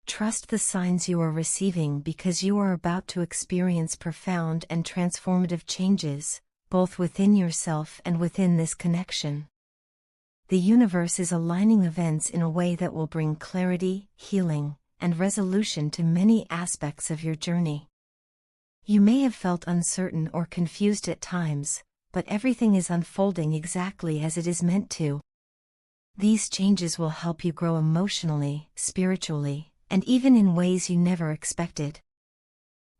Trust the signs you are receiving because you are about to experience profound and transformative changes, both within yourself and within this connection. The universe is aligning events in a way that will bring clarity, healing, and resolution to many aspects of your journey. You may have felt uncertain or confused at times, but everything is unfolding exactly as it is meant to. These changes will help you grow emotionally, spiritually, and even in ways you never expected.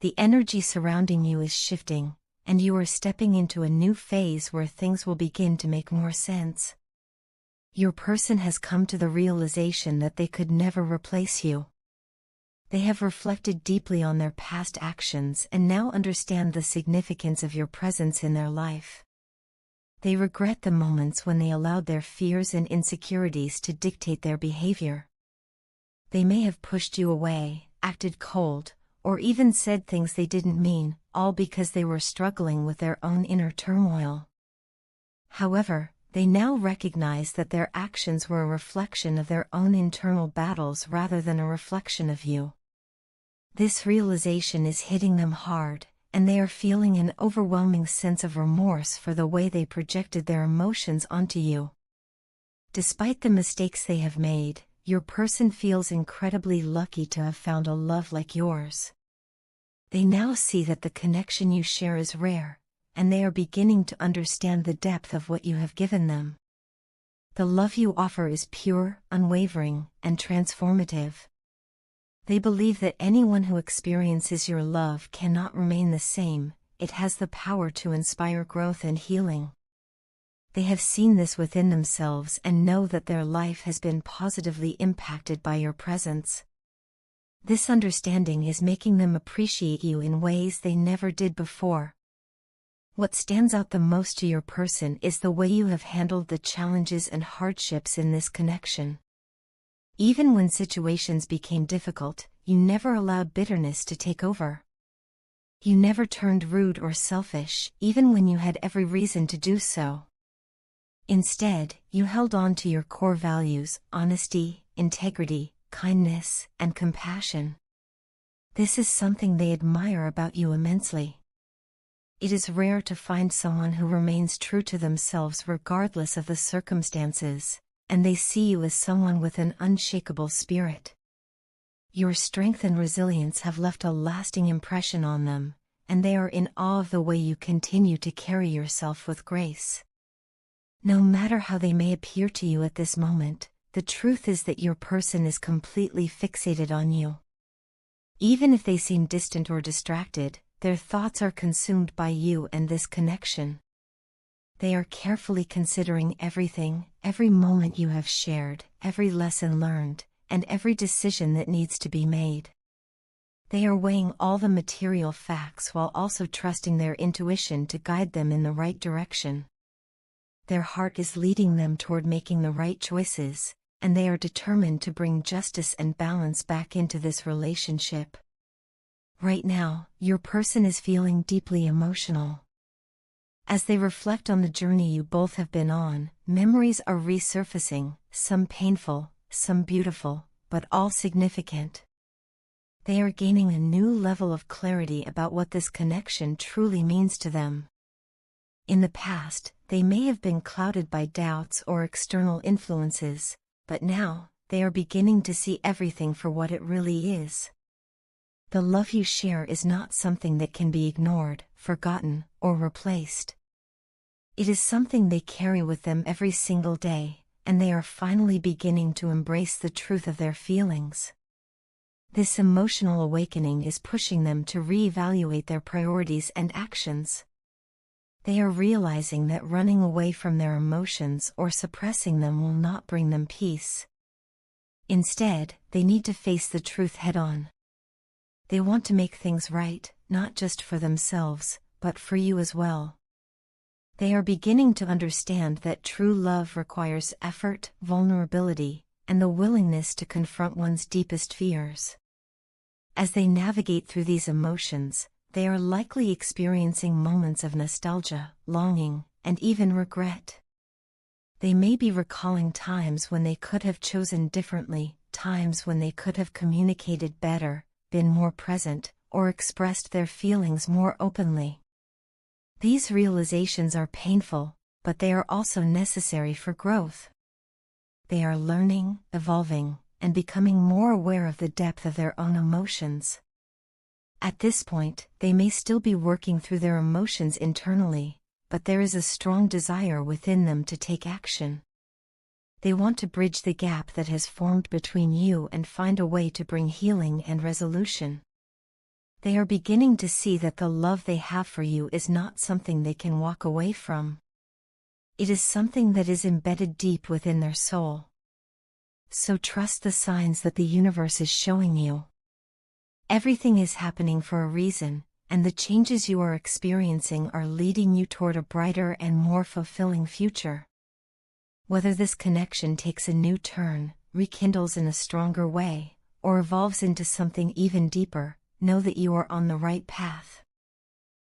The energy surrounding you is shifting, and you are stepping into a new phase where things will begin to make more sense. Your person has come to the realization that they could never replace you. They have reflected deeply on their past actions and now understand the significance of your presence in their life. They regret the moments when they allowed their fears and insecurities to dictate their behavior. They may have pushed you away, acted cold, or even said things they didn't mean, all because they were struggling with their own inner turmoil. However, they now recognize that their actions were a reflection of their own internal battles rather than a reflection of you. This realization is hitting them hard, and they are feeling an overwhelming sense of remorse for the way they projected their emotions onto you. Despite the mistakes they have made, your person feels incredibly lucky to have found a love like yours. They now see that the connection you share is rare, and they are beginning to understand the depth of what you have given them. The love you offer is pure, unwavering, and transformative. They believe that anyone who experiences your love cannot remain the same. It has the power to inspire growth and healing. They have seen this within themselves and know that their life has been positively impacted by your presence. This understanding is making them appreciate you in ways they never did before. What stands out the most to your person is the way you have handled the challenges and hardships in this connection. Even when situations became difficult, you never allowed bitterness to take over. You never turned rude or selfish, even when you had every reason to do so. Instead, you held on to your core values: honesty, integrity, kindness, and compassion. This is something they admire about you immensely. It is rare to find someone who remains true to themselves regardless of the circumstances, and they see you as someone with an unshakable spirit. Your strength and resilience have left a lasting impression on them, and they are in awe of the way you continue to carry yourself with grace. No matter how they may appear to you at this moment, the truth is that your person is completely fixated on you. Even if they seem distant or distracted, their thoughts are consumed by you and this connection. They are carefully considering everything, every moment you have shared, every lesson learned, and every decision that needs to be made. They are weighing all the material facts while also trusting their intuition to guide them in the right direction. Their heart is leading them toward making the right choices, and they are determined to bring justice and balance back into this relationship. Right now, your person is feeling deeply emotional. As they reflect on the journey you both have been on, memories are resurfacing, some painful, some beautiful, but all significant. They are gaining a new level of clarity about what this connection truly means to them. In the past, they may have been clouded by doubts or external influences, but now, they are beginning to see everything for what it really is. The love you share is not something that can be ignored, forgotten, or replaced. It is something they carry with them every single day, and they are finally beginning to embrace the truth of their feelings. This emotional awakening is pushing them to reevaluate their priorities and actions. They are realizing that running away from their emotions or suppressing them will not bring them peace. Instead, they need to face the truth head-on. They want to make things right, not just for themselves, but for you as well. They are beginning to understand that true love requires effort, vulnerability, and the willingness to confront one's deepest fears. As they navigate through these emotions, they are likely experiencing moments of nostalgia, longing, and even regret. They may be recalling times when they could have chosen differently, times when they could have communicated better, been more present, or expressed their feelings more openly. These realizations are painful, but they are also necessary for growth. They are learning, evolving, and becoming more aware of the depth of their own emotions. At this point, they may still be working through their emotions internally, but there is a strong desire within them to take action. They want to bridge the gap that has formed between you and find a way to bring healing and resolution. They are beginning to see that the love they have for you is not something they can walk away from. It is something that is embedded deep within their soul. So trust the signs that the universe is showing you. Everything is happening for a reason, and the changes you are experiencing are leading you toward a brighter and more fulfilling future. Whether this connection takes a new turn, rekindles in a stronger way, or evolves into something even deeper, know that you are on the right path.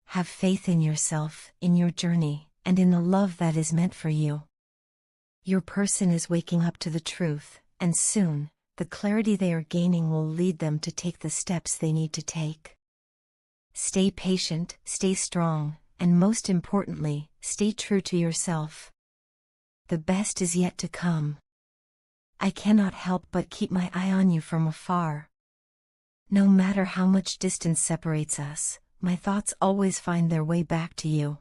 Have faith in yourself, in your journey, and in the love that is meant for you. Your person is waking up to the truth, and soon, the clarity they are gaining will lead them to take the steps they need to take. Stay patient, stay strong, and most importantly, stay true to yourself. The best is yet to come. I cannot help but keep my eye on you from afar. No matter how much distance separates us, my thoughts always find their way back to you.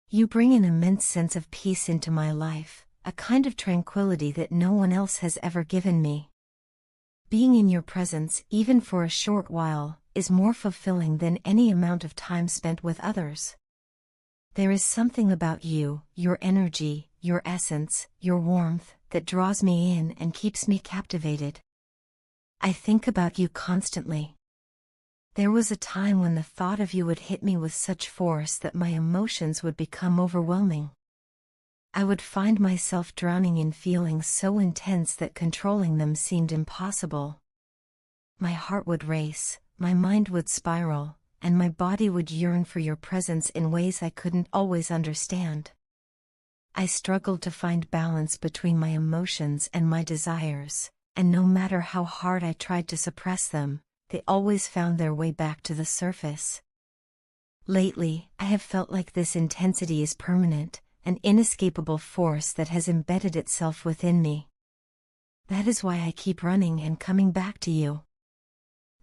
You bring an immense sense of peace into my life, a kind of tranquility that no one else has ever given me. Being in your presence, even for a short while, is more fulfilling than any amount of time spent with others. There is something about you, your energy, your essence, your warmth, that draws me in and keeps me captivated. I think about you constantly. There was a time when the thought of you would hit me with such force that my emotions would become overwhelming. I would find myself drowning in feelings so intense that controlling them seemed impossible. My heart would race, my mind would spiral, and my body would yearn for your presence in ways I couldn't always understand. I struggled to find balance between my emotions and my desires, and no matter how hard I tried to suppress them, they always found their way back to the surface. Lately, I have felt like this intensity is permanent, an inescapable force that has embedded itself within me. That is why I keep running and coming back to you.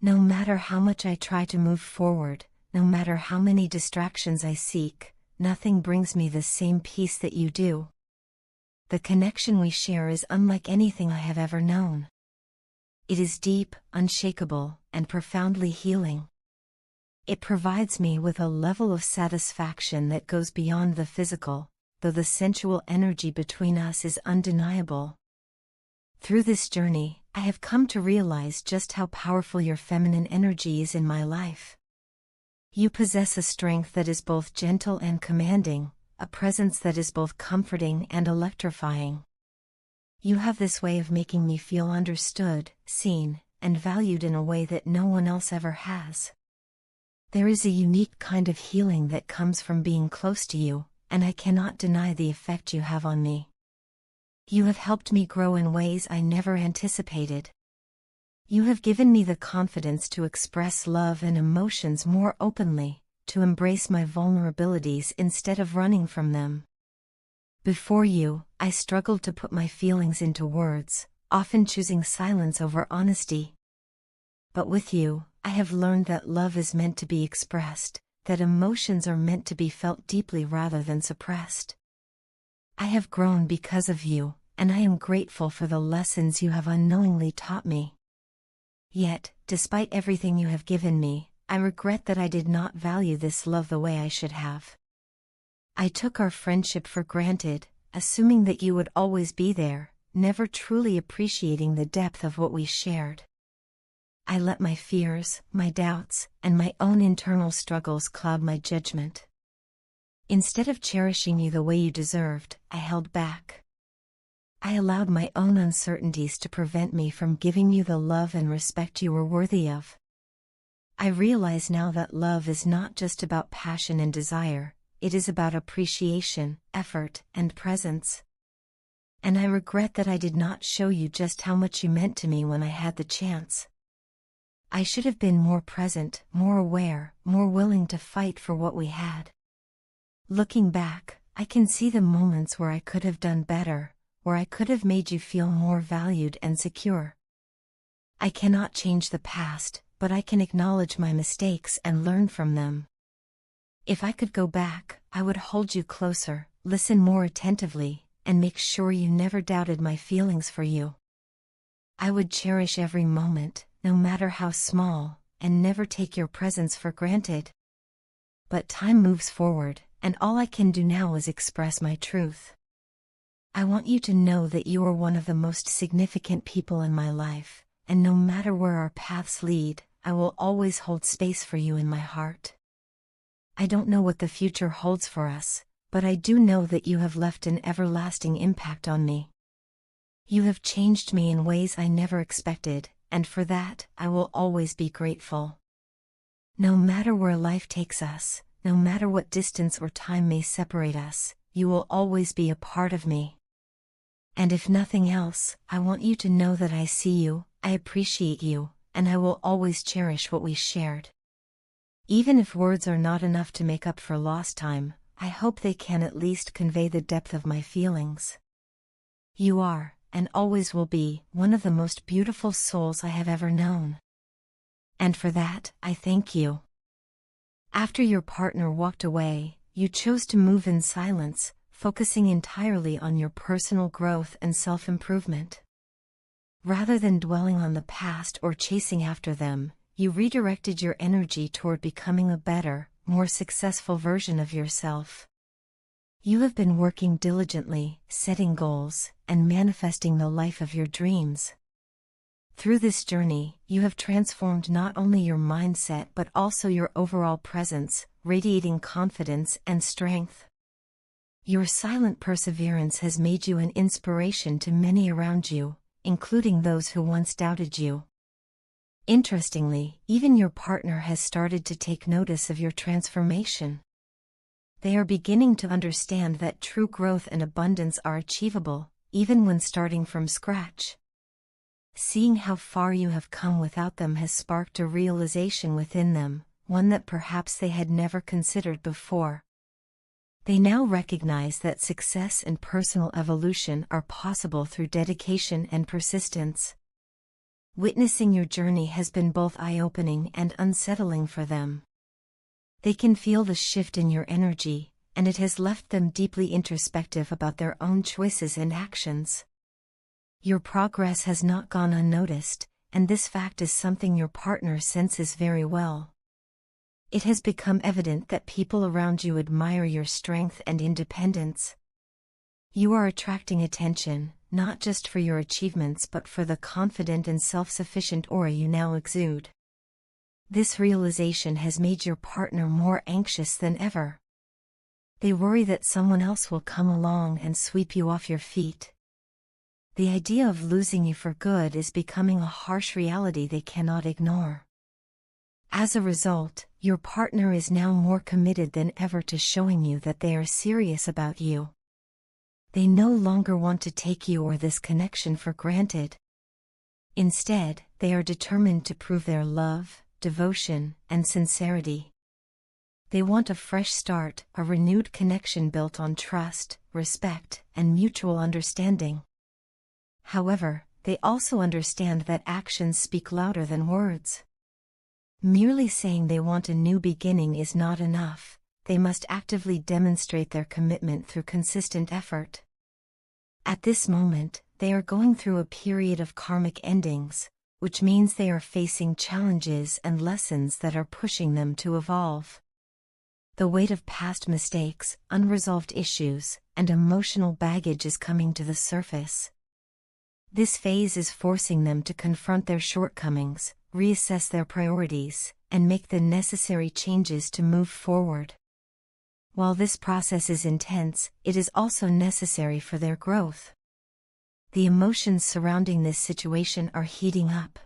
No matter how much I try to move forward, no matter how many distractions I seek, nothing brings me the same peace that you do. The connection we share is unlike anything I have ever known. It is deep, unshakable, and profoundly healing. It provides me with a level of satisfaction that goes beyond the physical, though the sensual energy between us is undeniable. Through this journey, I have come to realize just how powerful your feminine energy is in my life. You possess a strength that is both gentle and commanding, a presence that is both comforting and electrifying. You have this way of making me feel understood, seen, and valued in a way that no one else ever has. There is a unique kind of healing that comes from being close to you, and I cannot deny the effect you have on me. You have helped me grow in ways I never anticipated. You have given me the confidence to express love and emotions more openly, to embrace my vulnerabilities instead of running from them. Before you, I struggled to put my feelings into words, often choosing silence over honesty. But with you, I have learned that love is meant to be expressed, that emotions are meant to be felt deeply rather than suppressed. I have grown because of you, and I am grateful for the lessons you have unknowingly taught me. Yet, despite everything you have given me, I regret that I did not value this love the way I should have. I took our friendship for granted, assuming that you would always be there, never truly appreciating the depth of what we shared. I let my fears, my doubts, and my own internal struggles cloud my judgment. Instead of cherishing you the way you deserved, I held back. I allowed my own uncertainties to prevent me from giving you the love and respect you were worthy of. I realize now that love is not just about passion and desire, it is about appreciation, effort, and presence. And I regret that I did not show you just how much you meant to me when I had the chance. I should have been more present, more aware, more willing to fight for what we had. Looking back, I can see the moments where I could have done better, where I could have made you feel more valued and secure. I cannot change the past, but I can acknowledge my mistakes and learn from them. If I could go back, I would hold you closer, listen more attentively, and make sure you never doubted my feelings for you. I would cherish every moment, no matter how small, and never take your presence for granted. But time moves forward, and all I can do now is express my truth. I want you to know that you are one of the most significant people in my life, and no matter where our paths lead, I will always hold space for you in my heart. I don't know what the future holds for us, but I do know that you have left an everlasting impact on me. You have changed me in ways I never expected, and for that, I will always be grateful. No matter where life takes us, no matter what distance or time may separate us, you will always be a part of me. And if nothing else, I want you to know that I see you, I appreciate you, and I will always cherish what we shared. Even if words are not enough to make up for lost time, I hope they can at least convey the depth of my feelings. You are, and always will be, one of the most beautiful souls I have ever known. And for that, I thank you. After your partner walked away, you chose to move in silence, focusing entirely on your personal growth and self-improvement. Rather than dwelling on the past or chasing after them, you redirected your energy toward becoming a better, more successful version of yourself. You have been working diligently, setting goals, and manifesting the life of your dreams. Through this journey, you have transformed not only your mindset but also your overall presence, radiating confidence and strength. Your silent perseverance has made you an inspiration to many around you, including those who once doubted you. Interestingly, even your partner has started to take notice of your transformation. They are beginning to understand that true growth and abundance are achievable, even when starting from scratch. Seeing how far you have come without them has sparked a realization within them, one that perhaps they had never considered before. They now recognize that success and personal evolution are possible through dedication and persistence. Witnessing your journey has been both eye-opening and unsettling for them. They can feel the shift in your energy, and it has left them deeply introspective about their own choices and actions. Your progress has not gone unnoticed, and this fact is something your partner senses very well. It has become evident that people around you admire your strength and independence. You are attracting attention, not just for your achievements but for the confident and self-sufficient aura you now exude. This realization has made your partner more anxious than ever. They worry that someone else will come along and sweep you off your feet. The idea of losing you for good is becoming a harsh reality they cannot ignore. As a result, your partner is now more committed than ever to showing you that they are serious about you. They no longer want to take you or this connection for granted. Instead, they are determined to prove their love, devotion, and sincerity. They want a fresh start, a renewed connection built on trust, respect, and mutual understanding. However, they also understand that actions speak louder than words. Merely saying they want a new beginning is not enough. They must actively demonstrate their commitment through consistent effort. At this moment, they are going through a period of karmic endings, which means they are facing challenges and lessons that are pushing them to evolve. The weight of past mistakes, unresolved issues, and emotional baggage is coming to the surface. This phase is forcing them to confront their shortcomings, reassess their priorities, and make the necessary changes to move forward. While this process is intense, it is also necessary for their growth. The emotions surrounding this situation are heating up.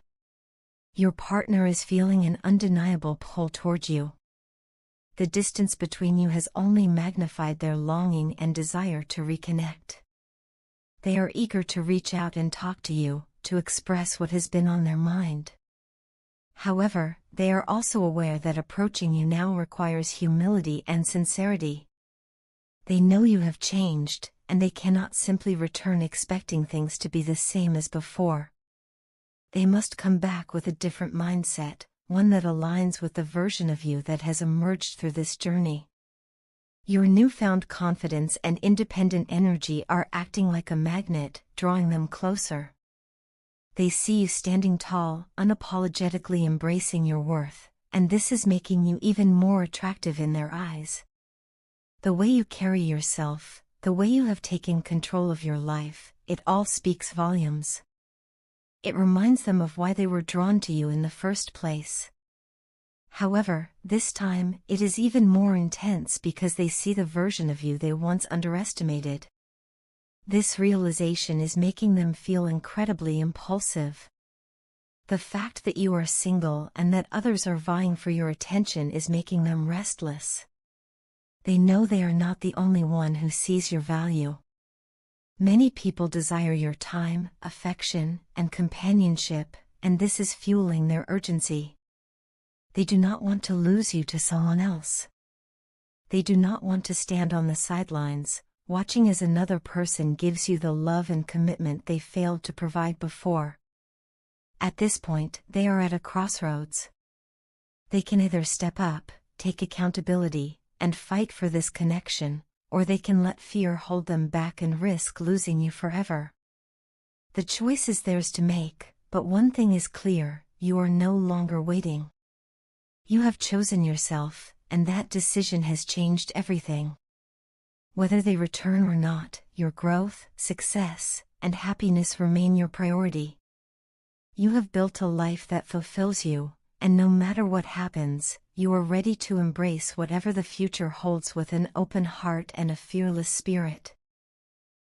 Your partner is feeling an undeniable pull toward you. The distance between you has only magnified their longing and desire to reconnect. They are eager to reach out and talk to you, to express what has been on their mind. However, they are also aware that approaching you now requires humility and sincerity. They know you have changed, and they cannot simply return expecting things to be the same as before. They must come back with a different mindset, one that aligns with the version of you that has emerged through this journey. Your newfound confidence and independent energy are acting like a magnet, drawing them closer. They see you standing tall, unapologetically embracing your worth, and this is making you even more attractive in their eyes. The way you carry yourself, the way you have taken control of your life, it all speaks volumes. It reminds them of why they were drawn to you in the first place. However, this time, it is even more intense because they see the version of you they once underestimated. This realization is making them feel incredibly impulsive. The fact that you are single and that others are vying for your attention is making them restless. They know they are not the only one who sees your value. Many people desire your time, affection, and companionship, and this is fueling their urgency. They do not want to lose you to someone else. They do not want to stand on the sidelines, watching as another person gives you the love and commitment they failed to provide before. At this point, they are at a crossroads. They can either step up, take accountability, and fight for this connection, or they can let fear hold them back and risk losing you forever. The choice is theirs to make, but one thing is clear: you are no longer waiting. You have chosen yourself, and that decision has changed everything. Whether they return or not, your growth, success, and happiness remain your priority. You have built a life that fulfills you, and no matter what happens, you are ready to embrace whatever the future holds with an open heart and a fearless spirit.